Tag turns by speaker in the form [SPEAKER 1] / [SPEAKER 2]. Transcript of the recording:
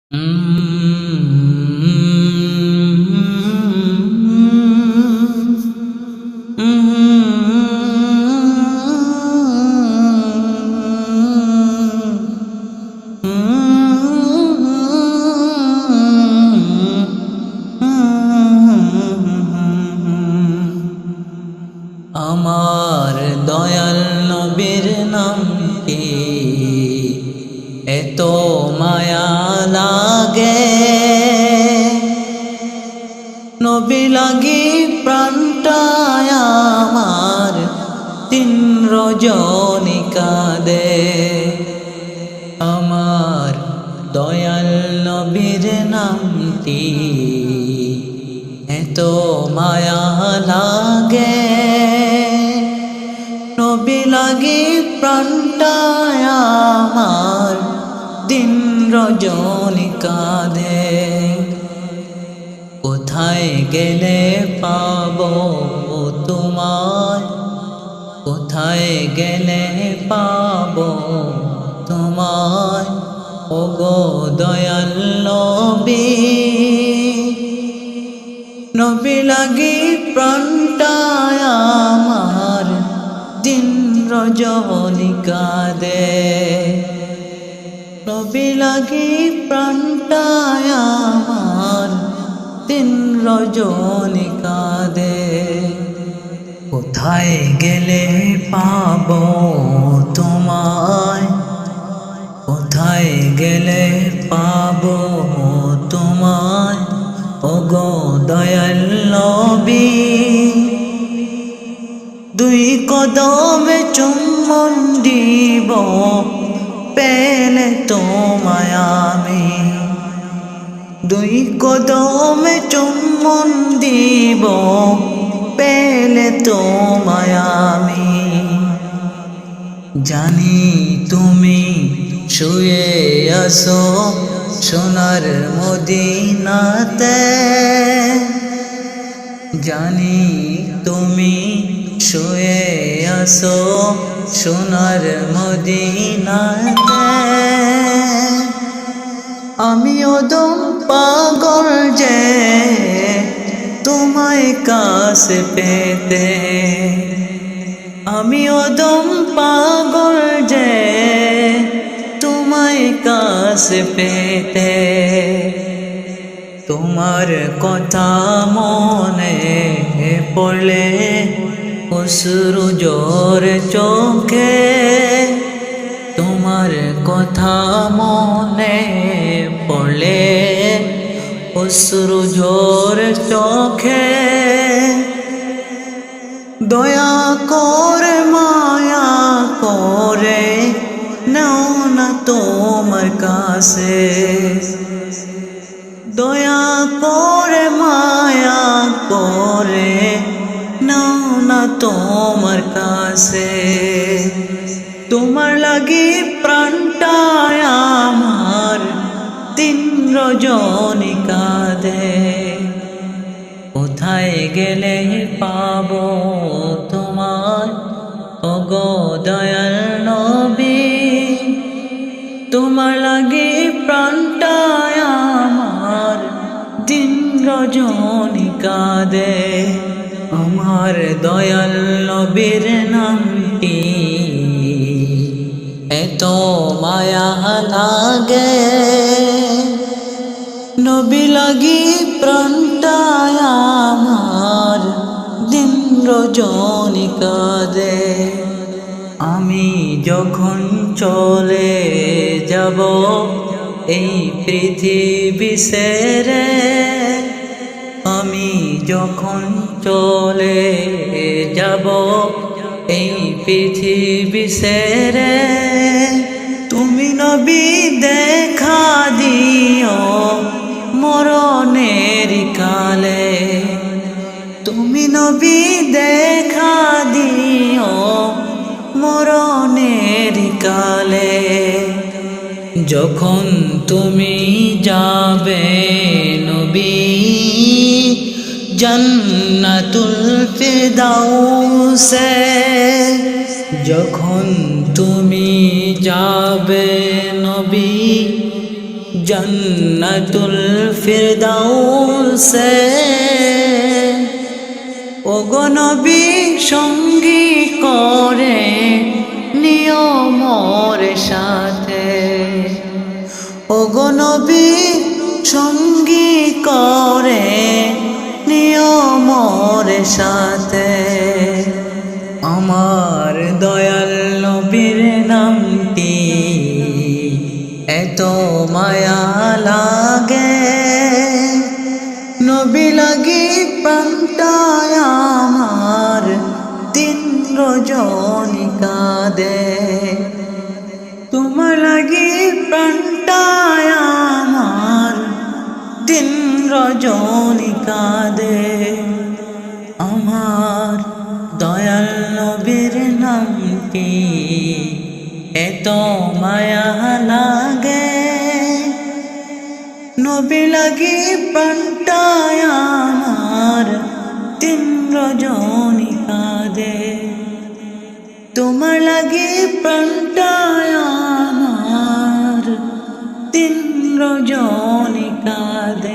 [SPEAKER 1] আমার দয়াল নবীর নামটি এত মায়া লাগে, নবী লাগি প্রাণটায় আমার দিন রজনী কাঁদে। আমার দয়াল নবীর নামটি এত মায়া লাগে, নবী লাগি প্রাণটায় আমার দিন রজনী কাঁদে। কোথায় গেলে পাবো তোমায়, কোথায় গেলে পাবো তোমায়, ওগো দয়াল নবী। নবী লাগি প্রাণটায় আমার দিন রজনী কাঁদে, নবী লাগি প্রাণটায় আমার দিন রজনী কাঁদে। কোথায় গেলে পাবো তোমায়, কোথায় গেলে পাবো তোমায়, ওগো দয়াল নবী। দুই কদমে চুম্বন দিব পেলে তোমায় আমি, দুই কদমে চুম্বন দিব পেলে তোমায় আমি। জানি তুমি শুয়ে আছো সোনার মদিনাতে, জানি তুমি শুয়ে আছো সোনার মদিনাতে। আমি ওদম পাগল যে তোমায় কাছে পেতে, আমি ওদম পাগল যে তোমায় কাছে পেতে। তোমার কথা মনে পড়লে অশ্রু জোরে চোখে, তোমার কথা মনে পড়লে অশ্রু জোরে চোখে। দয়া করে মায়া করে নাও না তোমার কাছে, দয়া করে মায়া করে নাও না তোমার কাছে। তোমার লাগি প্রাণটায় আমার দিন রজনী কাঁদে। কোথায় গেলে পাবো তোমার, ওগো দয়াল নবী। তোমার লাগি প্রাণটায় আমার দিন রজনী কাঁদে। আমার দয়াল নবীর নামটি এত মায়া লাগে, নবী লাগি প্রাণটায় আমার দিন রজনী কাঁদে। আমি যখন চলে যাব এই পৃথিবী ছেড়ে, আমি যখন চলে যাব এই পৃথিবী ছেড়ে, তুমি নবী দেখা দিও মরণের কালে, তুমি নবী দেখা দিও মরণের কালে। যখন তুমি যাবে নবী জান্নাতুল ফিরদাউসে, যখন তুমি যাবে নবী জান্নাতুল ফিরদাউসে ওগো নবী সঙ্গী করে নিও মোর সাথে, ওগো নবী সঙ্গী করে নিও মোর সাথে। আমার দয়াল নবীর নামটি এত মায়া লাগে, নবী লাগি প্রাণটায় আমার দিন রজনী কাঁদে, তোমার লাগি প্রাণটায় আমার দিন রজনী কাঁদে। আমার দয়াল নবীর নামটি এত মায়া লাগে, নবী লাগি প্রাণটায় আমার দিন রজনী কাঁদে, তোমার লাগি প্রাণটায় আমার দিন রজনী কাঁদে।